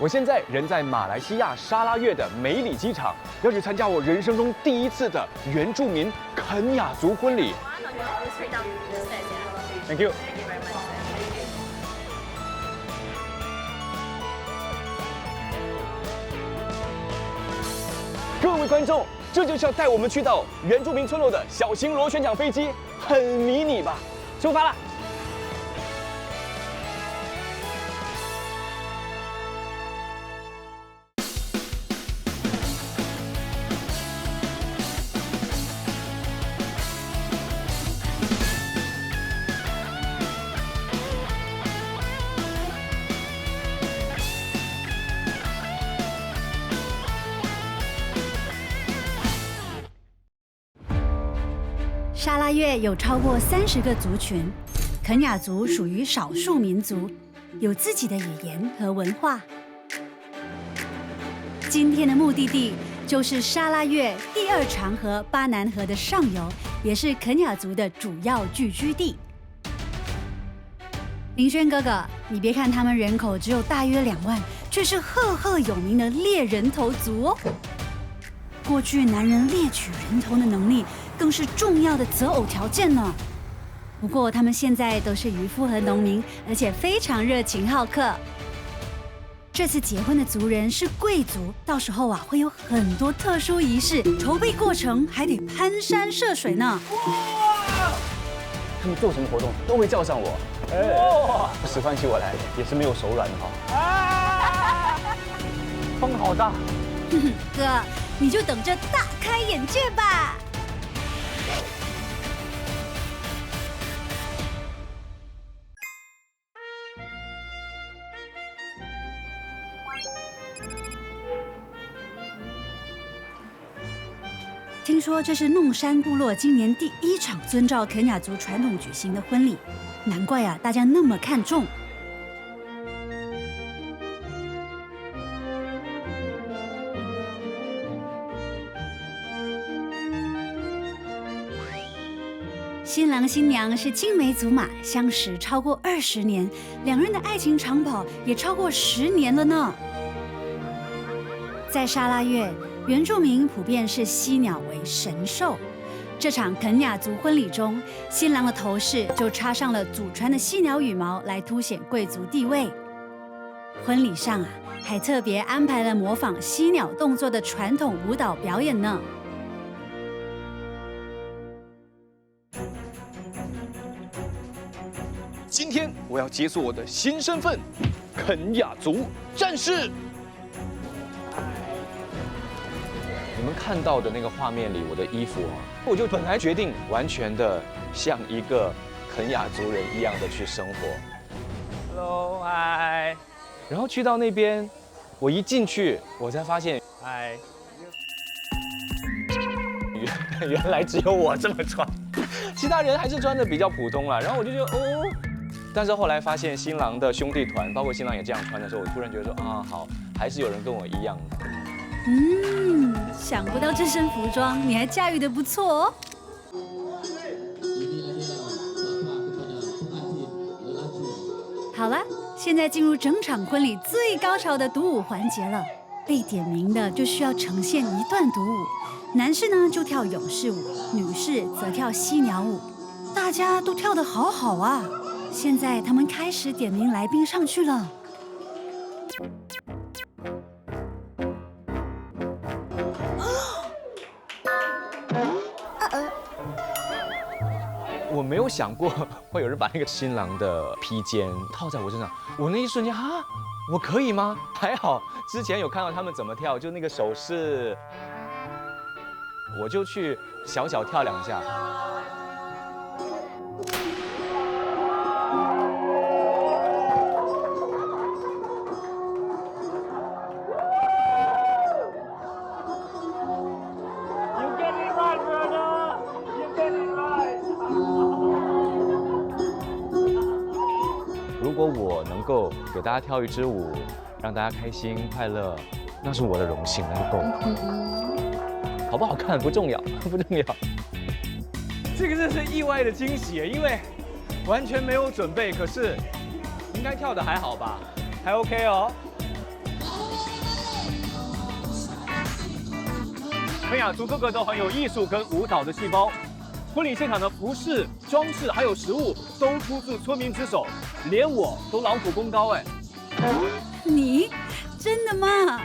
我现在人在马来西亚沙拉越的梅里机场，要去参加我人生中第一次的原住民肯雅族婚礼。Thank you。各位观众，这就是要带我们去到原住民村落的小型螺旋桨飞机，很迷你吧？出发了。沙拉越有超过30个族群，肯雅族属于少数民族，有自己的语言和文化。今天的目的地就是沙拉越第2长河巴南河的上游，也是肯雅族的主要聚居地。林轩哥哥，你别看他们人口只有大约2万，却是赫赫有名的猎人头族哦。过去男人猎取人头的能力更是重要的择偶条件呢。不过他们现在都是渔夫和农民，而且非常热情好客。这次结婚的族人是贵族，到时候会有很多特殊仪式，筹备过程还得攀山涉水呢。哇！他们做什么活动都会叫上我。哇！使唤起我来也是没有手软的哈。啊！风好大。哥，你就等着大开眼界吧。听说这是弄山部落今年第1场遵照肯雅族传统举行的婚礼，难怪大家那么看重。新郎新娘是青梅竹马，相识超过20年，2人的爱情长跑也超过10年了呢。在沙拉越，原住民普遍视犀鸟为神兽。这场肯雅族婚礼中，新郎的头饰就插上了祖传的犀鸟羽毛，来凸显贵族地位。婚礼上还特别安排了模仿犀鸟动作的传统舞蹈表演呢。今天我要解锁我的新身份——肯雅族战士。你们看到的那个画面里，我的衣服我就本来决定完全的像一个肯雅族人一样的去生活。Hello， 嗨。然后去到那边，我一进去，我才发现，嗨，原来只有我这么穿，其他人还是穿的比较普通啦。然后我就觉得哦。但是后来发现新郎的兄弟团，包括新郎也这样穿的时候，我突然觉得说好，还是有人跟我一样的。想不到这身服装你还驾驭得不错哦。好了，现在进入整场婚礼最高潮的独舞环节了。被点名的就需要呈现一段独舞，男士呢就跳勇士舞，女士则跳犀鸟舞，大家都跳得好好啊。现在他们开始点名来宾上去了。我没有想过会有人把那个新郎的披肩套在我身上，我那一瞬间我可以吗？还好之前有看到他们怎么跳，就那个手势，我就去小跳2下。如果我能够给大家跳一支舞，让大家开心快乐，那是我的荣幸，那就够了。好不好看不重要，不重要。这个真是意外的惊喜，因为完全没有准备，可是应该跳的还好吧，还 OK 哦。肯雅族个个都很有艺术跟舞蹈的细胞。婚礼现场的服饰、装饰还有食物都出自村民之手，连我都劳苦功高哎。你真的吗？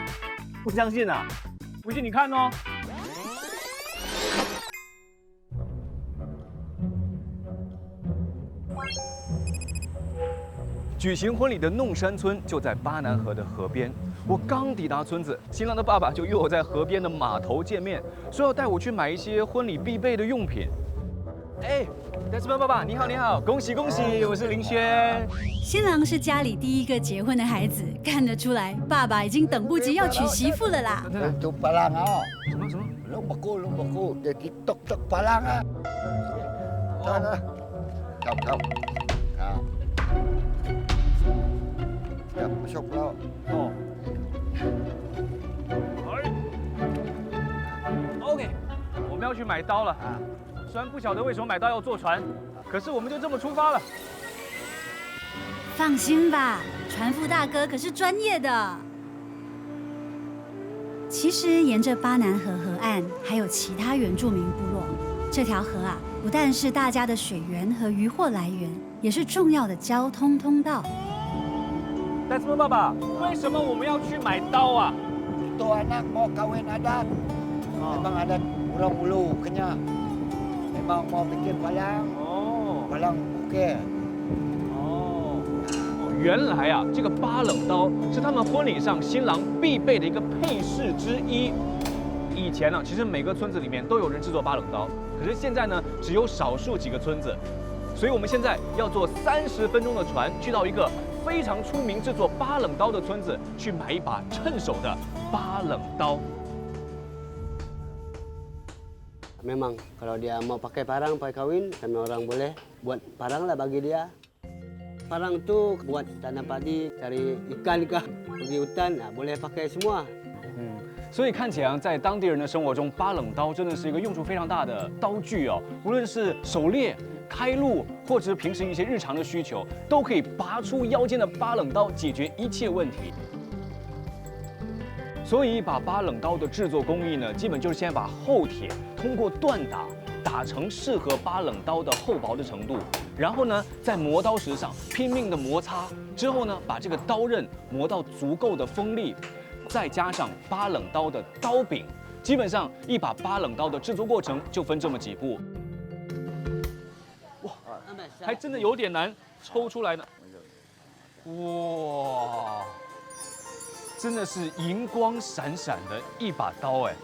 不相信啊？不信你看哦。举行婚礼的弄山村就在巴南河的河边。我刚抵达村子，新郎的爸爸就约我在河边的码头见面，说要带我去买一些婚礼必备的用品。哎，戴斯曼爸爸，你好，你好，恭喜恭喜，我是林轩。新郎是家里第一个结婚的孩子，看得出来，爸爸已经等不及要娶媳妇了啦。Itu palang ah. 什么什么？ Lu beku. Dia tok palang ah. Sana. Kau. Ha. Ya, masuk kau. 哦。OK， 我们要去买刀了。虽然不晓得为什么买刀要坐船，可是我们就这么出发了。放心吧，船夫大哥可是专业的。其实沿着巴南河河岸还有其他原住民部落，这条河啊，不但是大家的水源和渔获来源，也是重要的交通通道。戴斯曼爸爸，为什么我们要去买刀啊？ Itu anak mau kawin adat. Memang adat orang Ulu Kenya. Memang mau bikin palang. 哦 Palang okey. 哦，原来啊，这个巴冷刀是他们婚礼上新郎必备的一个配饰之一。以前呢，其实每个村子里面都有人制作巴冷刀，可是现在呢，只有少数几个村子。所以我们现在要坐30分钟的船，去到一个非常出名制作巴冷刀的村子，去买一把趁手的巴冷刀。 Memang kalau dia mau pakai parang, pakai kawin, kami orang boleh buat parang lah bagi dia. Parang tu buat tanam padi, cari ikan kah, pergi hutan, nah, boleh pakai semua. 所以看起来在当地人的生活中，巴冷刀真的是一个用处非常大的刀具哦。无论是狩猎、开路，或者是平时一些日常的需求，都可以拔出腰间的巴冷刀，解决一切问题。所以，一把巴冷刀的制作工艺呢，基本就是先把厚铁通过锻打打成适合巴冷刀的厚薄的程度，然后呢，在磨刀石上拼命的摩擦，之后呢，把这个刀刃磨到足够的锋利。 再加上巴冷刀的刀柄，基本上一把巴冷刀的制作过程就分这么几步。哇，还真的有点难抽出来呢。哇，真的是银光闪闪的一把刀哎。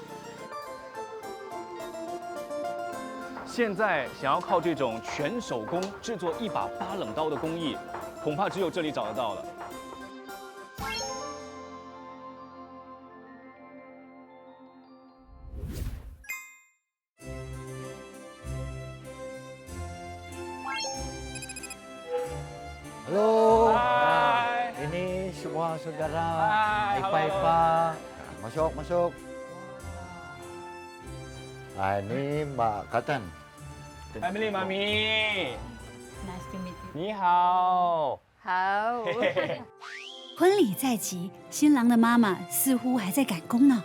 现在想要靠这种全手工制作一把巴冷刀的工艺，恐怕只有这里找得到了。 Halo. Hai. Ini semua saudara. Hai, Ipa-ipa. Masuk. Ini Mbak Katan. Emily 妈咪， Nice to meet you. 你好。好。婚礼在即，新郎的妈妈似乎还在赶工呢。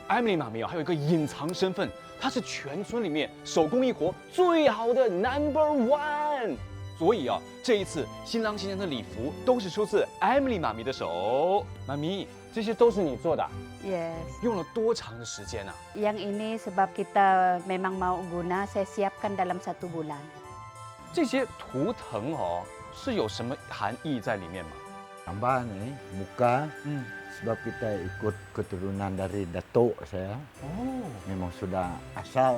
Emily 妈咪哦，还有一个隐藏身份，她是全村里面手工艺活最好的 No.1。所以啊，这一次新郎新娘的礼服都是出自 Emily 妈咪的手。妈咪，这些都是你做的啊， Yes. 用了多长的时间啊？ Yang ini sebab kita memang mau guna, saya siapkan dalam 1 bulan. 这些图腾哦，是有什么含义在里面吗？ Tambah ni muka 嗯， sebab kita ikut keturunan dari datuk saya. 哦。 Memang sudah asal.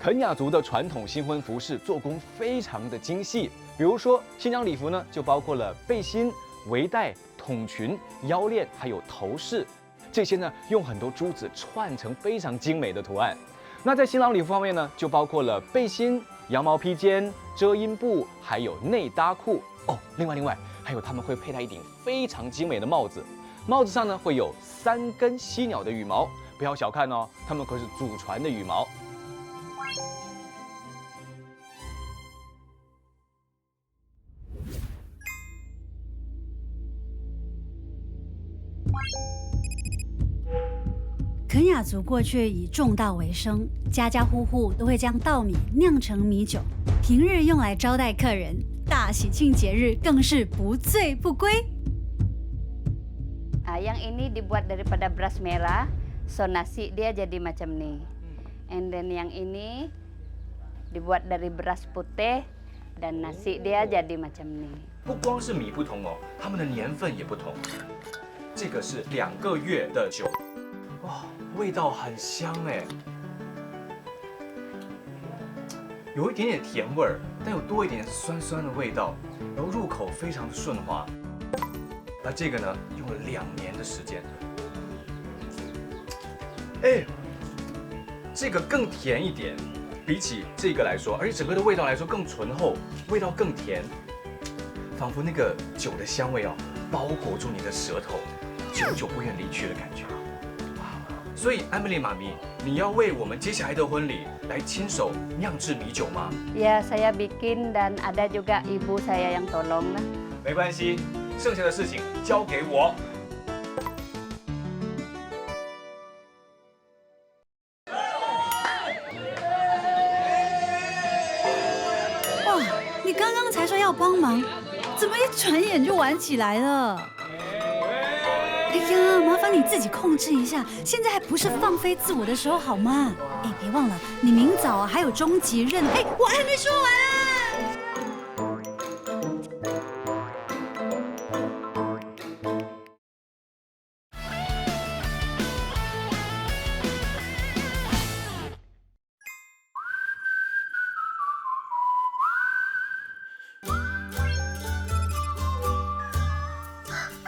肯雅族的传统新婚服饰做工非常的精细，比如说新娘礼服呢，就包括了背心、围带、筒裙、腰链，还有头饰，这些呢用很多珠子串成非常精美的图案。那在新郎礼服方面呢，就包括了背心、羊毛披肩、遮阴布，还有内搭裤哦。另外还有他们会佩戴一顶非常精美的帽子，帽子上呢会有3根犀鸟的羽毛，不要小看哦，它们可是祖传的羽毛。 肯肯雅族过去以种稻为生，家家户户都会将稻米酿成米酒，平日用来招待客人，大喜庆节日更是不醉不归。Yang ini dibuat daripada beras merah, so nasi dia jadi macam ni. And then yang ini dibuat dari beras putih dan nasi dia jadi macam ni. 不光是米不同哦，它们的年份也不同。这个是2个月的酒，哇，味道很香哎，有一点点甜味儿，但有多一点酸酸的味道，然后入口非常的顺滑。那这个呢，用了2年的时间。哎，这个更甜一点，比起这个来说，而且整个的味道来说更醇厚，味道更甜，仿佛那个酒的香味哦，包裹住你的舌头，久久不愿离去的感觉。所以Emily妈咪，你要为我们接下来的婚礼来亲手酿制米酒吗？ Ya saya bikin dan ada juga ibu saya yang tolong lah. 没关系，剩下的事情交给我。哇，你刚刚才说要帮忙，怎么一转眼就玩起来了？哎呀，麻烦你自己控制一下，现在还不是放飞自我的时候好吗？哎，别忘了，你明早啊还有终极任务。哎，我还没说完啊！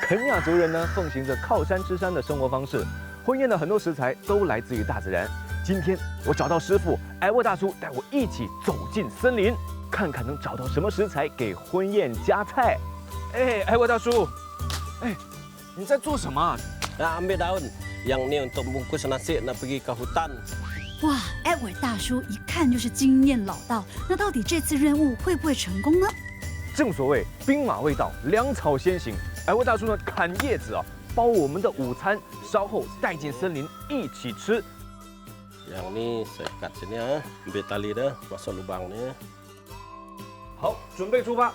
肯雅族人呢，奉行着靠山吃山的生活方式，婚宴的很多食材都来自于大自然。今天我找到师傅艾沃大叔，带我一起走进森林，看看能找到什么食材给婚宴加菜。哎，艾沃大叔，哎，你在做什么啊？ Nak ambil daun yang ni untuk bungkus nasi nak pergi ke hutan. 哇，Edward 大叔一看就是经验老道，那到底这次任务会不会成功呢？正所谓兵马未到，粮草先行。艾沃大叔呢，砍叶子啊，包我们的午餐，稍后带进森林一起吃。 Yang ni saya ikat sini ah, ambil tali dah, masuk lubang ni. 好，准备出发。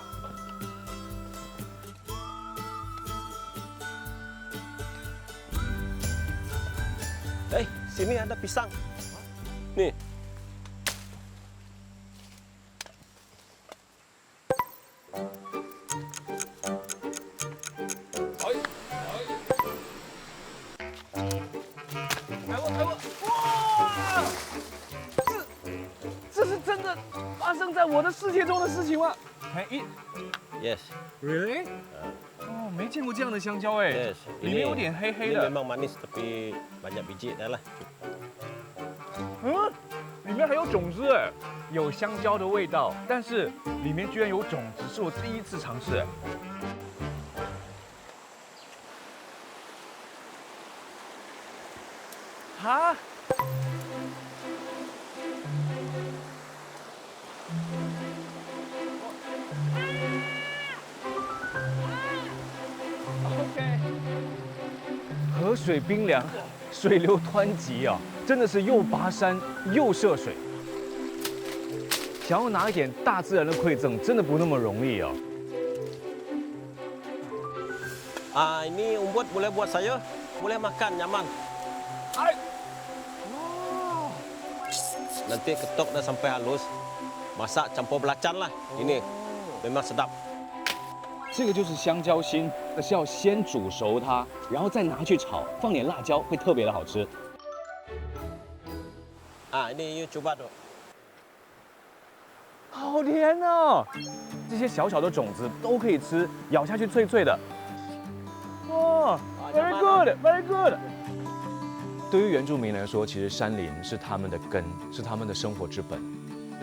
Eh, sini ada pisang. Nih. Wow！ 这是真的发生在我的世界中的事情吗？哎Yes. ，Really？ 哦，没见过这样的香蕉哎 Yes. 里面有点黑黑 Ini 的。 memang manis tapi banyak biji dah lah. 嗯，里面还有种子哎，有香蕉的味道，但是里面居然有种子，是我第一次尝试哎。哈？ OK， 河水冰凉，水流湍急啊，真的是又跋山又涉水。想要拿一点大自然的馈赠，真的不那么容易哦。 Ah, ini umbut boleh buat sayur, boleh makan nyaman. Ay. Wow. Nanti ketuk dah sampai halus. Masak campur belacan lah. Ini memang sedap. 这个就是香蕉心，但是要先煮熟它，然后再拿去炒，放点辣椒，会特别的好吃。 Ah, ini you coba tu. 好甜哦！这些小小的种子都可以吃，咬下去脆脆的。哇 ，very good，very good。对于原住民来说，其实山林是他们的根，是他们的生活之本。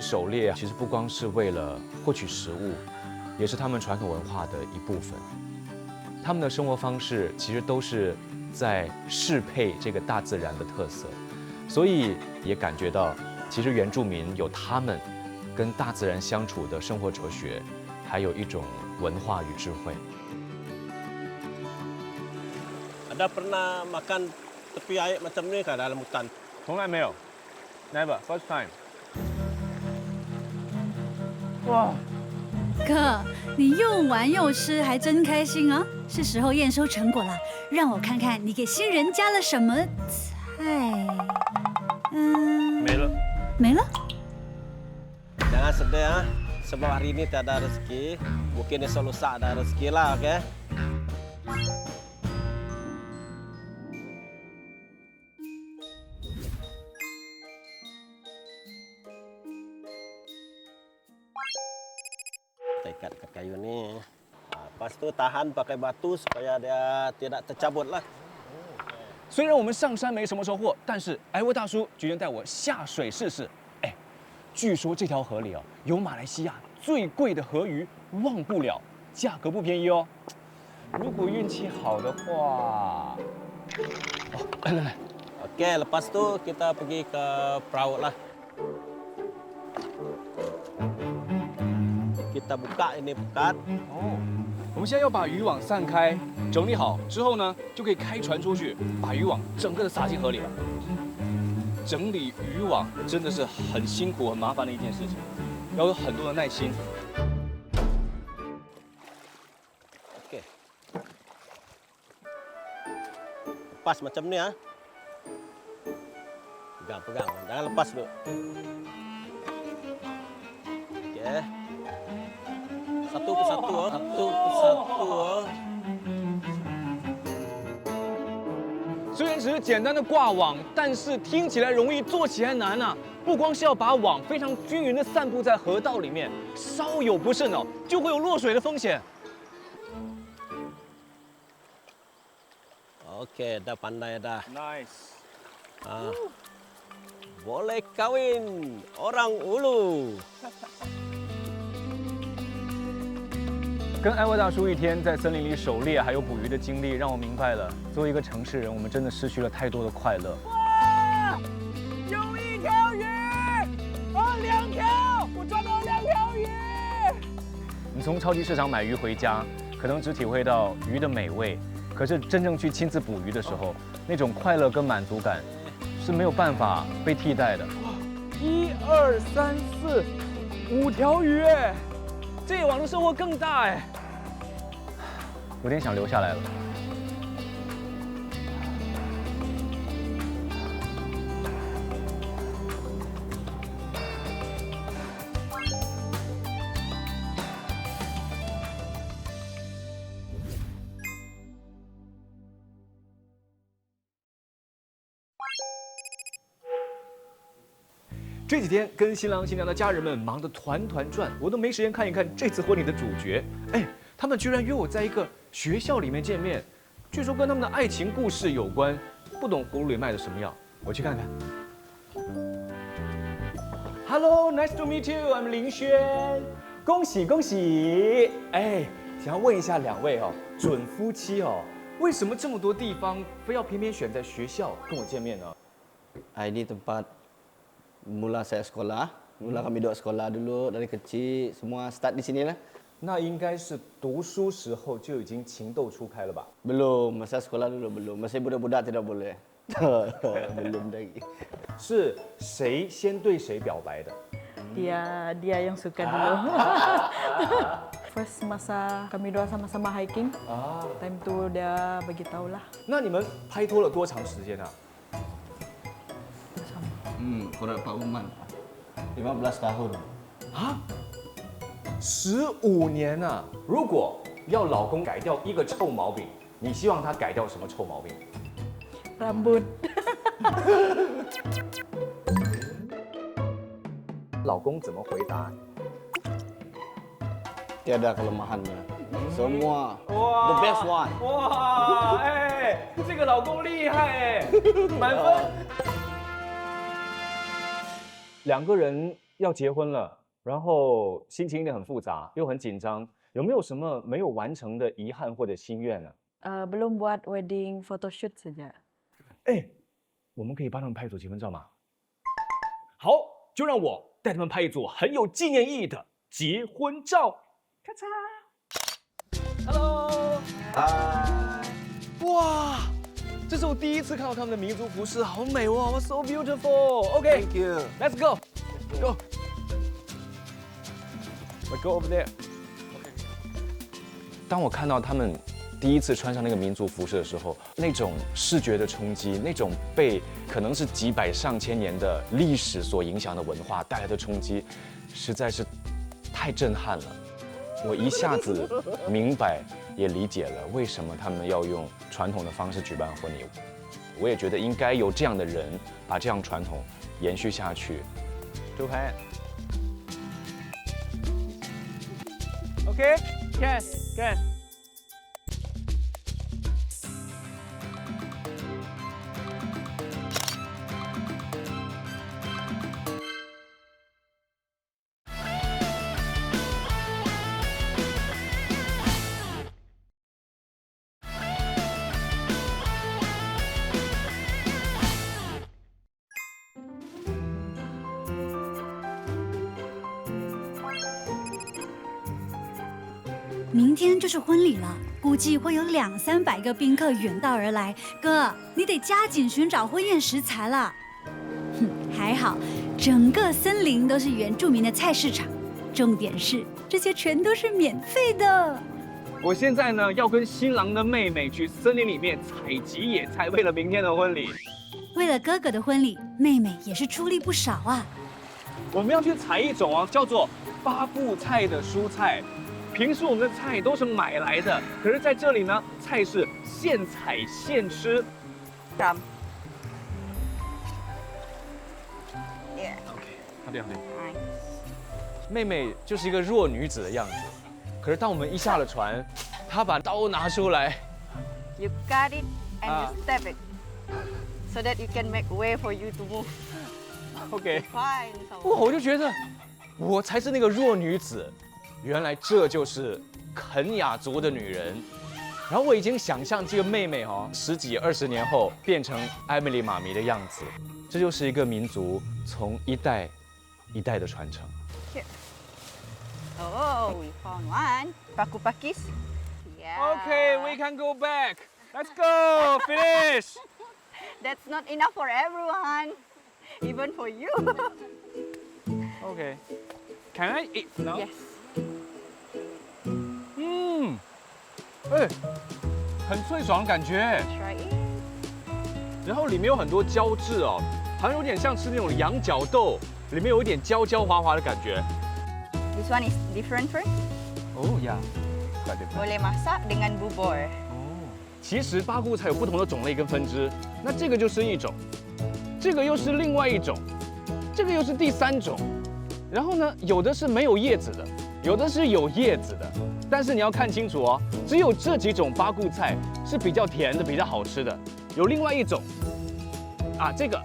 狩猎其实不光是为了获取食物，也是他们传统文化的一部分。他们的生活方式其实都是在适配这个大自然的特色，所以也感觉到，其实原住民有他们跟大自然相处的生活哲学，还有一种文化与智慧。 Ada pernah makan tepi air macam ni ke dalam hutan. 从来没有，never first time。哇，哥，你又玩又吃，还真开心啊！是时候验收成果了，让我看看你给新人加了什么菜。没了。没了。 Jangan sedih ah. Sebab hari ini tak ada rezeki. Mungkin esok lusa ada rezeki lah, okey? Kita ikatkan kayu ni. Lepas tu tahan pakai batu supaya dia tidak tercabut lah. 虽然我们上山没什么收获，但是艾沃大叔居然带我下水试试。哎，据说这条河里哦，有马来西亚最贵的河鱼，忘不了，价格不便宜哦。如果运气好的话，哦，来， Okey, lepas tu kita pergi ke perahu lah. Kita buka ini pekat. 哦，我们现在要把渔网散开，整理好之后呢，就可以开船出去，把渔网整个的撒进河里了。整理渔网真的是很辛苦、很麻烦的一件事情，要有很多的耐心。 Okey. Lepas macam ni ah. Pegang, jangan lepas dulu. Okey. Satu persatu ah. Satu persatu ah. 虽然只是简单的挂网，但是听起来容易，做起来难啊！不光是要把网非常均匀的散布在河道里面，稍有不慎哦，就会有落水的风险。 Okey, dah pandai dah. Nice. Ah. Boleh kawin orang Ulu. 跟艾沃大叔一天在森林里狩猎还有捕鱼的经历，让我明白了，作为一个城市人，我们真的失去了太多的快乐。哇，有一条鱼，啊，2条，我抓到2条鱼。你从超级市场买鱼回家，可能只体会到鱼的美味，可是真正去亲自捕鱼的时候，那种快乐跟满足感是没有办法被替代的。1、2、3、4、5条鱼哎，这一网的收获更大哎。 有点想留下来了。这几天跟新郎新娘的家人们忙得团团转，我都没时间看一看这次婚礼的主角。哎，他们居然约我在一个学校里面见面，据说跟他们的爱情故事有关。不懂葫芦里卖的什么药，我去看看。Hello, nice to meet you. I'm 林轩，恭喜恭喜！哎，想要问一下2位哦，准夫妻哦，为什么这么多地方非要偏偏选在学校跟我见面呢？ Ini tempat mula saya sekolah. Mula kami duduk sekolah dulu dari kecil. Semua start di sini lah. 那应该是读书时候就已经情窦初开了吧？ Belum, masa sekolah dulu belum. Masih budak-budak tidak boleh. Belum lagi. 是谁先对谁表白的？ Dia yang suka dulu. First masa kami dua sama-sama hiking, time tu dia beritahu lah. 那你们拍拖了多长时间啊？ Kurang Pak Uman. 15 tahun. 啊，15年啊！如果要老公改掉一个臭毛病，你希望他改掉什么臭毛病？ Rambut. 老公怎么回答？ Tiada kelemahannya. Semua the best one. 哇，哎，这个老公厉害哎，满分。2个人要结婚了，然后心情一定很复杂，又很紧张，有没有什么没有完成的遗憾或者心愿呢？ Belum buat wedding photoshoot saja. 哎，我们可以帮他们拍一组结婚照吗？好，就让我带他们拍一组很有纪念意义的结婚照。咔嚓 ，Hello，嗨，哇，这是我第一次看到他们的民族服饰，好美哦 ，so beautiful。OK，Thank you，Let's go。 Let's go over there。当我看到他们第一次穿上那个民族服饰的时候，那种视觉的冲击，那种被可能是几百上千年的历史所影响的文化带来的冲击，实在是太震撼了。我一下子明白，也理解了为什么他们要用传统的方式举办婚礼。我也觉得应该有这样的人，把这样传统延续下去。Two hand。OK，can。明天就是婚礼了，估计会有200-300个宾客远道而来。哥，你得加紧寻找婚宴食材了。还好，整个森林都是原住民的菜市场，重点是这些全都是免费的。我现在呢要跟新郎的妹妹去森林里面采集野菜，为了明天的婚礼。为了哥哥的婚礼，妹妹也是出力不少啊。我们要去采一种叫做巴布菜的蔬菜。平时我们的菜都是买来的，可是在这里呢，菜是现采现吃。Ram. OK， 好的。妹妹就是一个弱女子的样子，可是当我们一下了船，她把刀拿出来。You cut it and you stab it, so that you can make way for you to move. OK。Fine. 哇，我就觉得我才是那个弱女子。原来这就是肯雅族的女人，然后我已经想象这个妹妹10几20年后变成艾米丽妈咪的样子，这就是一个民族从一代一代的传承。Oh, we found one. Paku pakis. Yeah. Okay, we can go back. Let's go. Finish. That's not enough for everyone, even for you. Okay. Can I eat now? Yes. 很脆爽的感觉。Try it. 然后里面有很多胶质哦，好像有点像吃那种羊角豆，里面有一点焦焦滑滑的感觉。This one is different first. Oh yeah. Boleh masak dengan bubur. 其实巴固菜有不同的种类跟分支，那这个就是一种，这个又是另外一种，这个又是第3种。然后呢，有的是没有叶子的，有的是有叶子的。但是你要看清楚哦，只有这几种巴固菜是比较甜的、比较好吃的。有另外一种，这个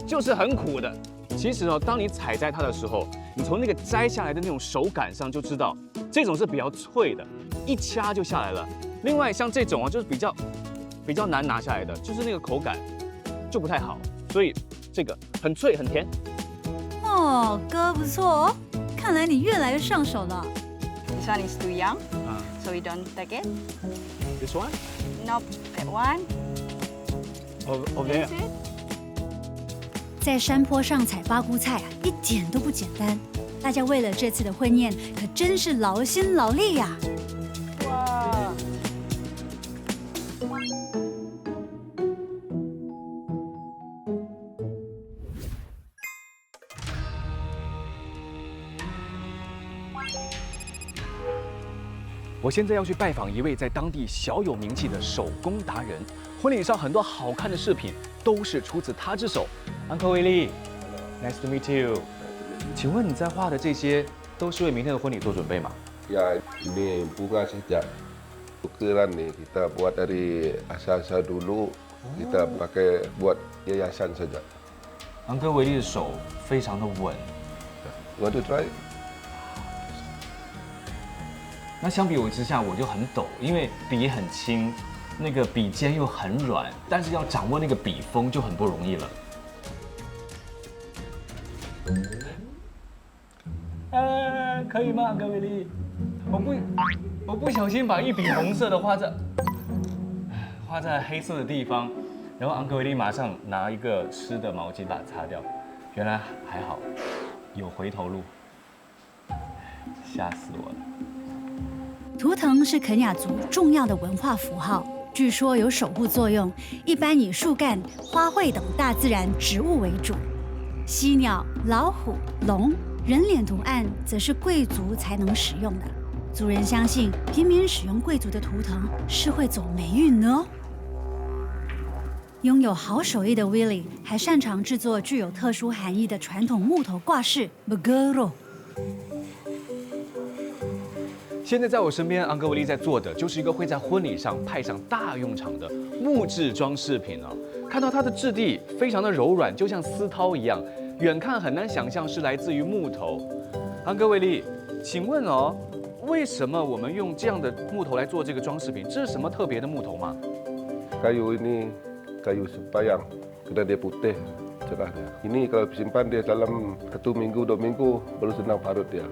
就是很苦的。其实当你采摘它的时候，你从那个摘下来的那种手感上就知道，这种是比较脆的，一掐就下来了。另外像这种就是比较难拿下来的，就是那个口感就不太好，所以这个很脆很甜。哦，哥不错哦，看来你越来越上手了。This one is too young, so we don't take it. This one? Nope, that one. Over there. This it. 在山坡上采巴菇菜一点都不简单，大家为了这次的婚宴可真是劳心劳力呀。Wow. 我现在要去拜访一位在当地小有名气的手工达人，婚礼上很多好看的饰品都是出自他之手。Uncle Willie，nice to meet you。请问你在画的这些都是为明天的婚礼做准备吗？ Ya, ini bunga sejak ukiran nih kita buat dari asal-asal dulu, kita pakai buat yayasan saja. Uncle Willie 的手非常的稳。Want to try? 那相比我之下，我就很抖，因为笔很轻，那个笔尖又很软，但是要掌握那个笔锋就很不容易了。可以吗，各位丽？我不小心把一笔红色的画在画在黑色的地方，然后昂格维利马上拿一个湿的毛巾把它擦掉。原来还好，有回头路，吓死我了。图腾是肯亚族重要的文化符号，据说有守护作用，一般以树干、花卉等大自然植物为主。犀鸟、老虎、龙、人脸图案则是贵族才能使用的。族人相信，偏偏使用贵族的图腾是会走霉运呢。拥有好手艺的 Willie 还擅长制作具有特殊含义的传统木头挂饰 Bagero。现在在我身边，昂格维利在做的就是一个会在婚礼上派上大用场的木质装饰品哦。看到它的质地非常的柔软，就像丝绦一样，远看很难想象是来自于木头。昂格维利，请问哦，为什么我们用这样的木头来做这个装饰品？这是什么特别的木头吗？ Kayu ini kayu sepayang, karena dia putih, cerah dia. Ini kalau disimpan dia dalam 1 minggu, 2 minggu baru senang parut dia.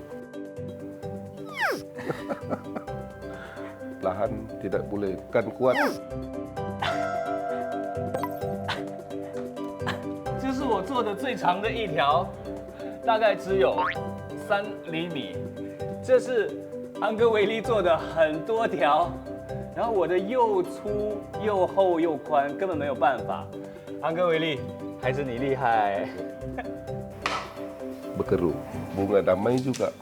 Lahan tidak boleh, kan kuat. 这是我做的最长的一条，大概只有3厘米。这是昂格维利做的很多条。 然后我的又粗又厚又宽，根本没有办法。昂格维利，还是你厉害。Bekeru, bunga damai juga.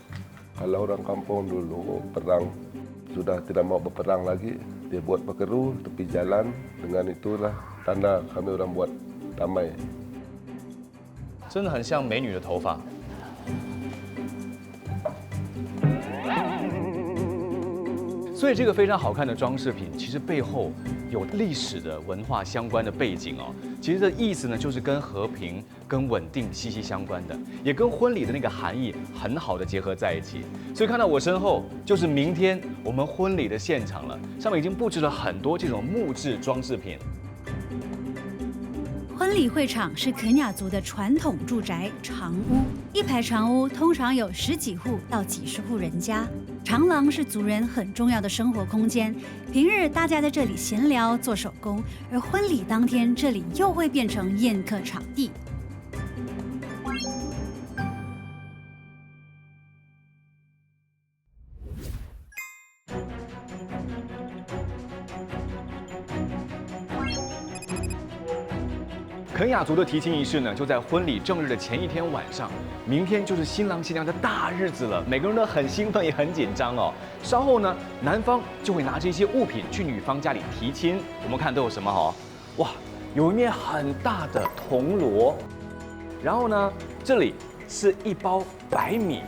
Kalau orang kampung dulu perang sudah tidak mau berperang lagi, dia buat bekeru tepi jalan. Dengan itulah tanda kami orang buat damai. 真的很像美女的头发。 所以这个非常好看的装饰品，其实背后有历史的文化相关的背景哦。其实这意思呢，就是跟和平、跟稳定息息相关的，也跟婚礼的那个含义很好的结合在一起。所以看到我身后，就是明天我们婚礼的现场了，上面已经布置了很多这种木质装饰品。 婚礼会场是肯亚族的传统住宅长屋，一排长屋通常有10几户到几十户人家。长廊是族人很重要的生活空间，平日大家在这里闲聊做手工，而婚礼当天这里又会变成宴客场地。 肯亚族的提亲仪式呢，就在婚礼正日的前一天晚上。明天就是新郎新娘的大日子了，每个人都很兴奋，也很紧张哦。稍后呢，男方就会拿着一些物品去女方家里提亲。我们看都有什么哦？哇，有一面很大的铜锣，然后呢，这里是一包白米，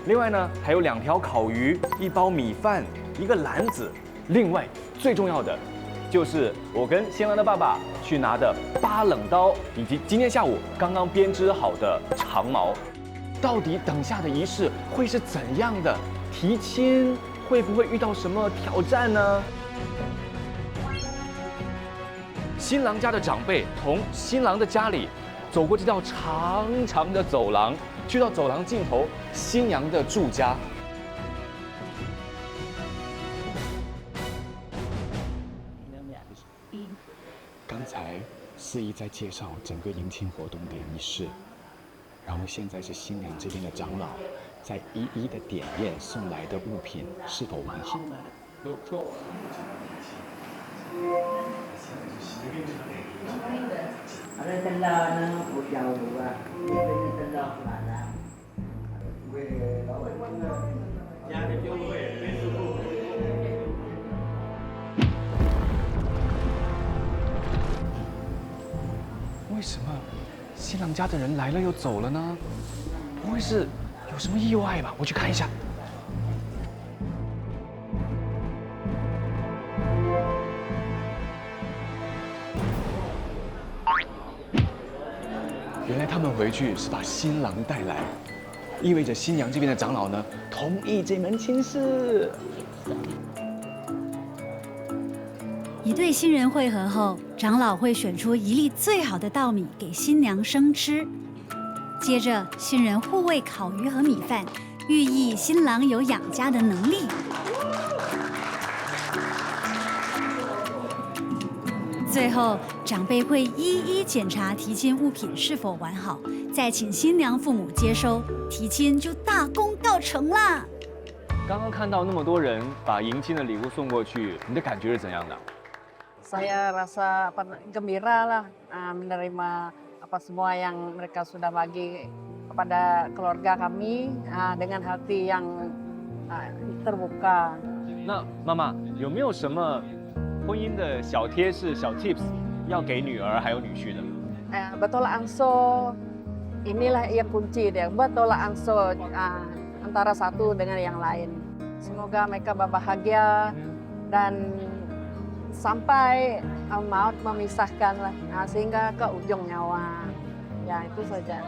另外呢还有2条烤鱼、1包米饭、一个篮子。另外最重要的。 就是我跟新郎的爸爸去拿的8冷刀，以及今天下午刚刚编织好的长矛。到底等下的仪式会是怎样的？提亲会不会遇到什么挑战呢？新郎家的长辈同新郎的家里走过这条长长的走廊，去到走廊尽头新娘的住家。 刚才司仪在介绍整个迎亲活动的仪式，然后现在是新娘这边的长老在一一的点验送来的物品是否完好。为什么新郎家的人来了又走了呢？不会是有什么意外吧？我去看一下。原来他们回去是把新郎带来，意味着新娘这边的长老呢同意这门亲事。 一对新人会合后，长老会选出一粒最好的稻米给新娘生吃。接着，新人互喂烤鱼和米饭，寓意新郎有养家的能力。最后，长辈会一一检查提亲物品是否完好，再请新娘父母接收，提亲就大功告成啦。刚刚看到那么多人把迎亲的礼物送过去，你的感觉是怎样的？ Saya rasa gembira lah menerima apa semua yang mereka sudah bagi kepada keluarga kami dengan hati yang terbuka. 那妈妈有没有什么婚姻的小贴士、小 tips 要给女儿还有女婿的？ Bertolak ansur inilah ia kunci dia. Bertolak ansur antara satu dengan yang lain. Semoga mereka bahagia dan sampai maut memisahkan lah, sehingga ke ujung nyawa. Ya itu saja.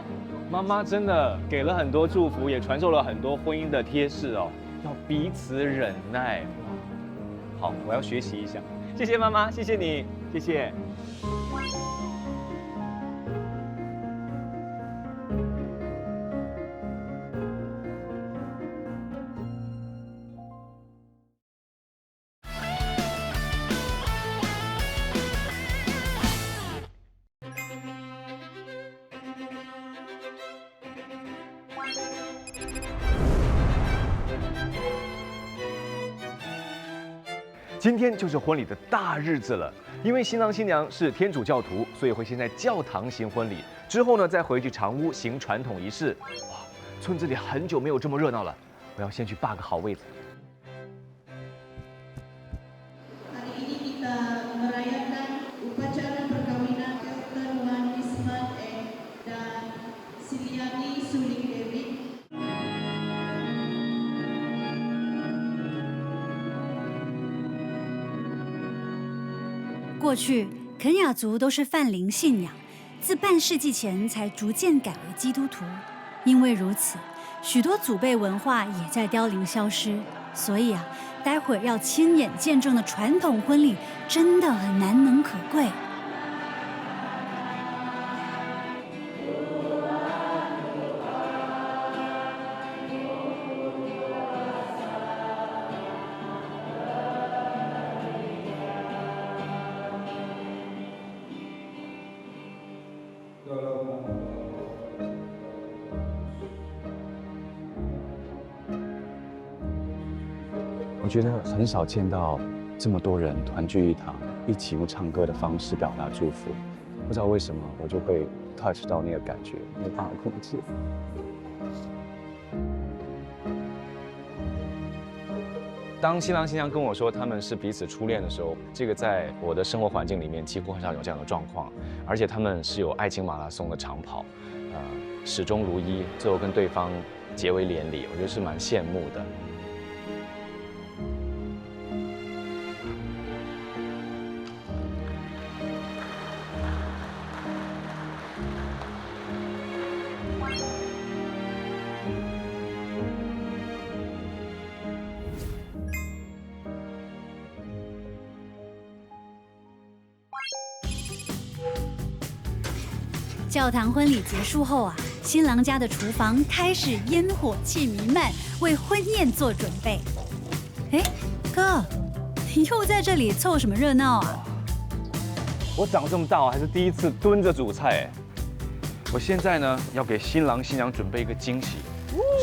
妈妈真的给了很多祝福，也传授了很多婚姻的贴士哦，要彼此忍耐。好，我要学习一下。谢谢妈妈，谢谢你，谢谢。今天就是婚礼的大日子了，因为新郎新娘是天主教徒，所以会先在教堂行婚礼，之后呢再回去长屋行传统仪式。哇，村子里很久没有这么热闹了，我要先去霸个好位子。 过去，肯雅族都是泛灵信仰，自半世纪前才逐渐改为基督徒。因为如此，许多祖辈文化也在凋零消失。所以啊，待会儿要亲眼见证的传统婚礼，真的很难能可贵。 我觉得很少见到这么多人团聚一堂，一起用唱歌的方式表达祝福。不知道为什么，我就被 touch 到那个感觉，没办法控制。当新郎新娘跟我说他们是彼此初恋的时候，这个在我的生活环境里面几乎很少有这样的状况，而且他们是有爱情马拉松的长跑，始终如一，最后跟对方结为连理，我觉得是蛮羡慕的。 教堂婚礼结束后啊，新郎家的厨房开始烟火气弥漫，为婚宴做准备。哎，哥，你又在这里凑什么热闹啊？我长这么大还是第一次蹲着煮菜哎。我现在呢要给新郎新娘准备一个惊喜，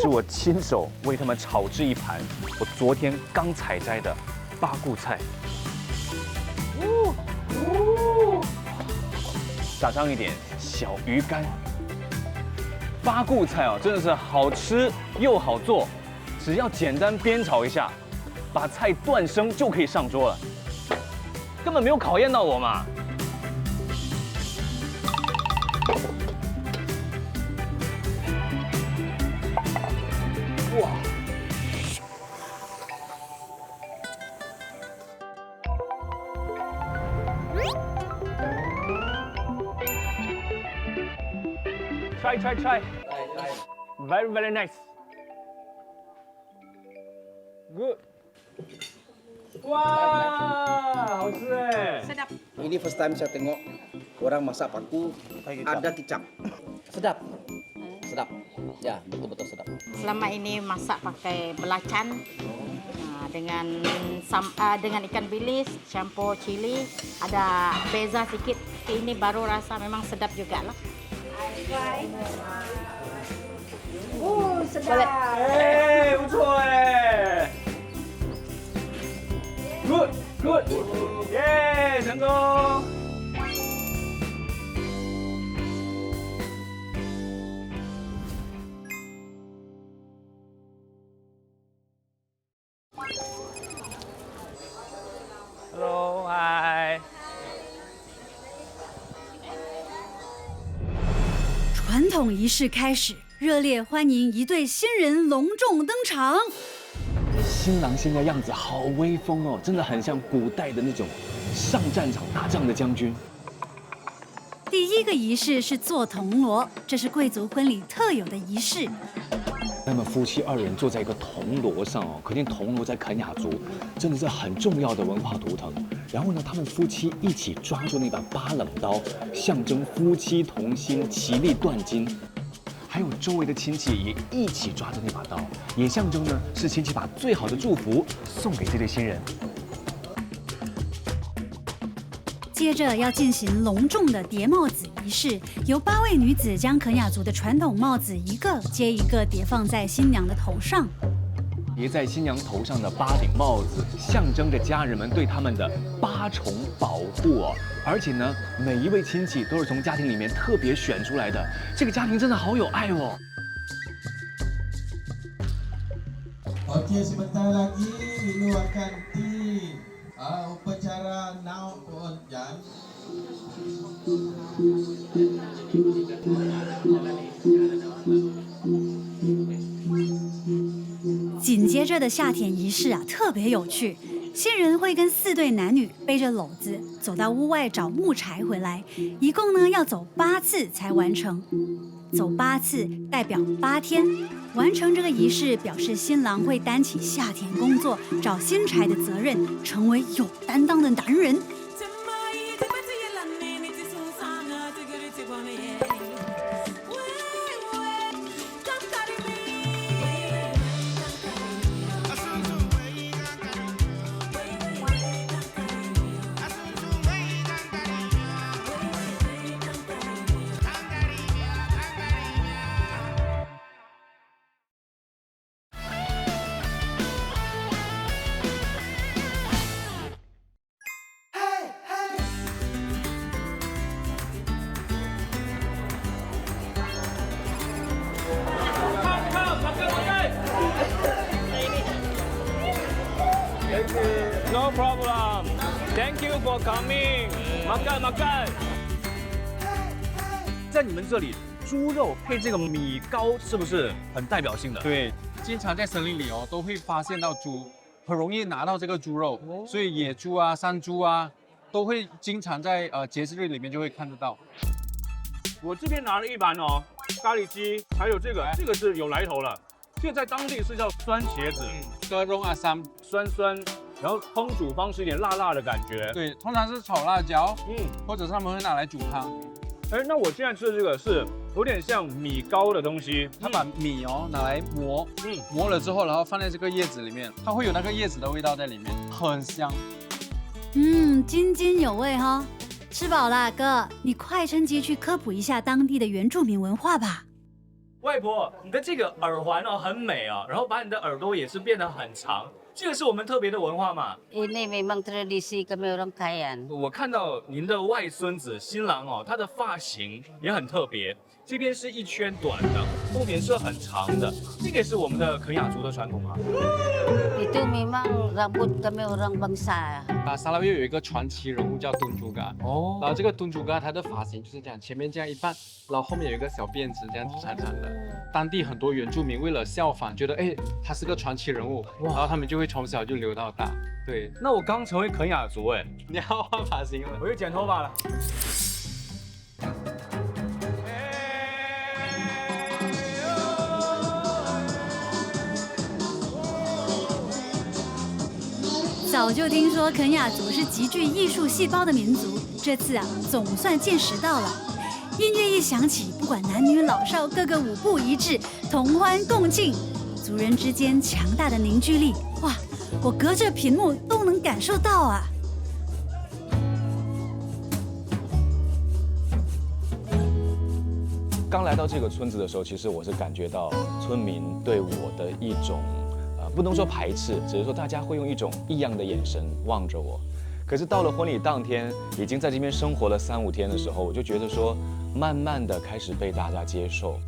是我亲手为他们炒制一盘我昨天刚采摘的八顾菜。撒上一点小鱼干。八顾菜哦，真的是好吃又好做，只要简单煸炒一下，把菜断生就可以上桌了，根本没有考验到我嘛。哇！ Try. Very nice. Good. Wah, 好吃哎。 Sedap. Ini first time saya tengok orang masak paku ada kicap. Sedap. Sedap. Ya, betul-betul sedap. Selama ini masak pakai belacan, dengan ikan bilis, campur cili, ada beza sikit. Ini baru rasa memang sedap juga lah. sedap. 哎，不错哎。Good good， 耶，成功。Hello， 嗨。传统仪式开始，热烈欢迎一对新人隆重登场。新郎现在样子好威风哦，真的很像古代的那种上战场打仗的将军。第一个仪式是做铜锣，这是贵族婚礼特有的仪式。那么夫妻二人坐在一个铜锣上哦，可见铜锣在肯雅族真的是很重要的文化图腾。然后呢，他们夫妻一起抓住那把巴冷刀，象征夫妻同心，其利断金。还有周围的亲戚也一起抓着那把刀，也象征呢是亲戚把最好的祝福送给这对新人。接着要进行隆重的叠帽子仪式，由8位女子将肯雅族的传统帽子一个接一个叠放在新娘的头上。叠在新娘头上的8顶帽子，象征着家人们对他们的8重保护哦。而且呢，每一位亲戚都是从家庭里面特别选出来的，这个家庭真的好有爱哦。Okey, sebentar lagi Lulu akan upacara naik hujan. 紧接着的下田仪式啊，特别有趣。新人会跟4对男女背着篓子走到屋外找木柴回来，一共呢要走8次才完成。走8次代表8天，完成这个仪式表示新郎会担起下田工作、找新柴的责任，成为有担当的男人。No problem. Thank you for coming. Makan makan. 在你们这里，猪肉配这个米糕是不是很代表性的？对，经常在森林里哦都会发现到猪，很容易拿到这个猪肉，所以野猪啊、山猪啊都会经常在节日里面就会看得到。我这边拿了一盘哦，咖喱鸡，还有这个是有来头了。这个在当地是叫酸茄子，哥荣阿三，酸酸。然后烹煮方式有点辣辣的感觉，对，通常是炒辣椒，或者是他们会拿来煮汤。哎，那我现在吃的这个是有点像米糕的东西，他把米哦拿来磨，磨了之后，然后放在这个叶子里面，它会有那个叶子的味道在里面，很香。津津有味哈。吃饱了，哥，你快趁机去科普一下当地的原住民文化吧。外婆，你的这个耳环哦很美哦，然后把你的耳朵也是变得很长。这个是我们特别的文化嘛？ Ini memang tradisi kami orang Kayan。我看到您的外孙子新郎哦，他的发型也很特别，这边是一圈短的，后面是很长的。这个也是我们的肯雅族的传统吗？ Itu memang rambut kami orang bangsa。沙拉越有一个传奇人物叫敦珠嘎，然后这个敦珠嘎他的发型就是这样，前面这样一半，然后后面有一个小辫子，这样长长的。当地很多原住民为了效仿，觉得他是个传奇人物，然后他们就会从小就留到大。对，那我刚成为肯雅族哎，你要换发型了，我去剪头发了。早就听说肯雅族是极具艺术细胞的民族，这次啊总算见识到了。音乐一响起，不管男女老少，个个舞步一致，同欢共庆。族族人之间强大的凝聚力，哇，我隔着屏幕都能感受到啊！刚来到这个村子的时候，其实我是感觉到村民对我的一种，不能说排斥，只是说大家会用一种异样的眼神望着我。可是到了婚礼当天，已经在这边生活了3、5天的时候，我就觉得说，慢慢的开始被大家接受。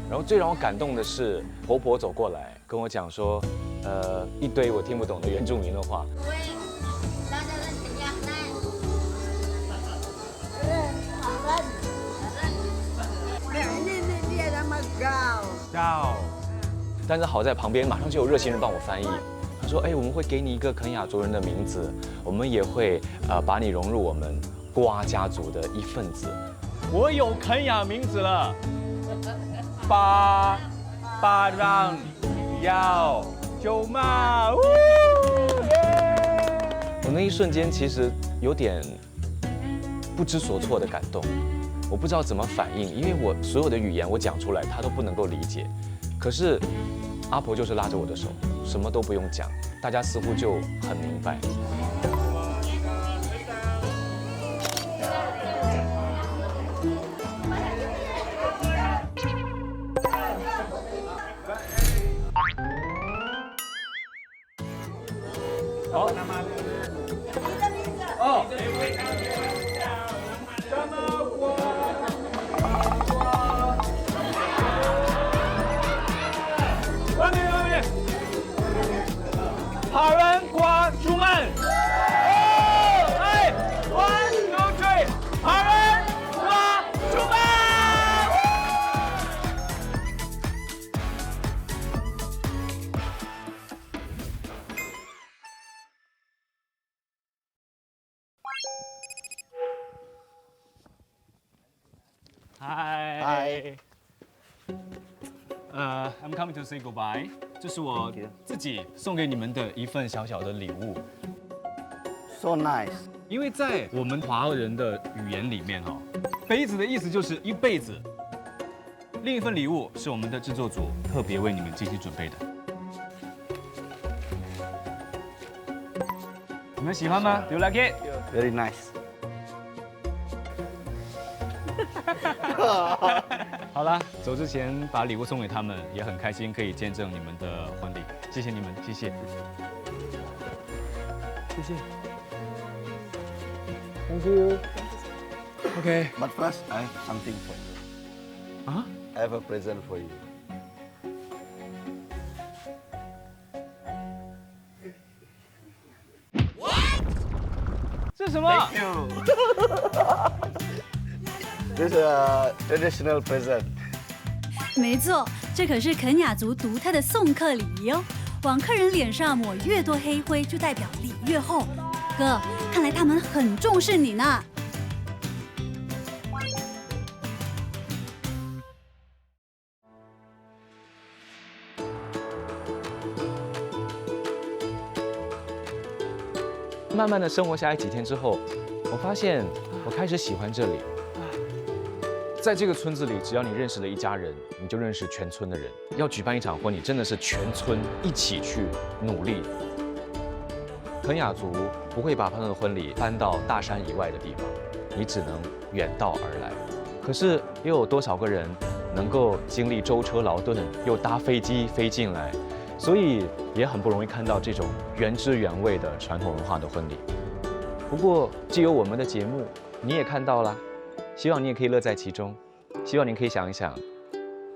然后最让我感动的是，婆婆走过来跟我讲说，一堆我听不懂的原住民的话。但是好在旁边马上就有热心人帮我翻译。他说：“哎，我们会给你一个肯雅族人的名字，我们也会把你融入我们瓜家族的一份子。”我有肯雅名字了，巴让要舅妈。我那一瞬间其实有点不知所措的感动，我不知道怎么反应，因为我所有的语言我讲出来，他都不能够理解。可是阿婆就是拉着我的手，什么都不用讲，大家似乎就很明白。好人瓜出门。哎，1、2、3，好人瓜出门。Hi. I'm coming to say goodbye. 这是我自己送给你们的一份小小的礼物。So nice。因为在我们华人的语言里面杯子的意思就是一辈子。另一份礼物是我们的制作组特别为你们精心准备的。你们喜欢吗 ？Do you like it? Very nice。好啦，走之前把礼物送给他们，也很开心可以见证你们的婚礼。谢谢你们，谢谢，谢谢。Thank you. Okay. But first, I have something for you. Huh? I have a present for you. What? 这是什么 Thank you. This is a traditional present. 没错，这可是肯雅族独特的送客礼仪哦。往客人脸上抹越多黑灰，就代表礼越厚。哥，看来他们很重视你呢。慢慢的生活下来几天之后，我发现我开始喜欢这里。在这个村子里，只要你认识了一家人，你就认识全村的人。要举办一场婚礼，真的是全村一起去努力。肯雅族不会把他们的婚礼搬到大山以外的地方，你只能远道而来。可是又有多少个人能够经历舟车劳顿，又搭飞机飞进来？所以也很不容易看到这种原汁原味的传统文化的婚礼。不过，既有我们的节目，你也看到了。希望你也可以乐在其中，希望你可以想一想，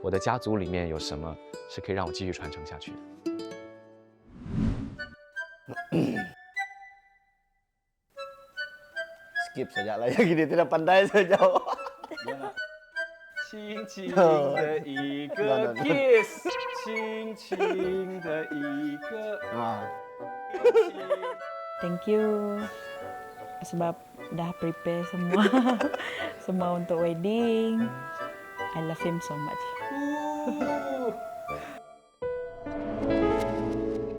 我的家族里面有什么是可以让我继续传承下去的。Skip saja lah yang gini tidak pandai saja. 轻轻的一个 kiss， 轻轻的一个。Thank you sebab dah prepare semua semua untuk wedding. I love him so much.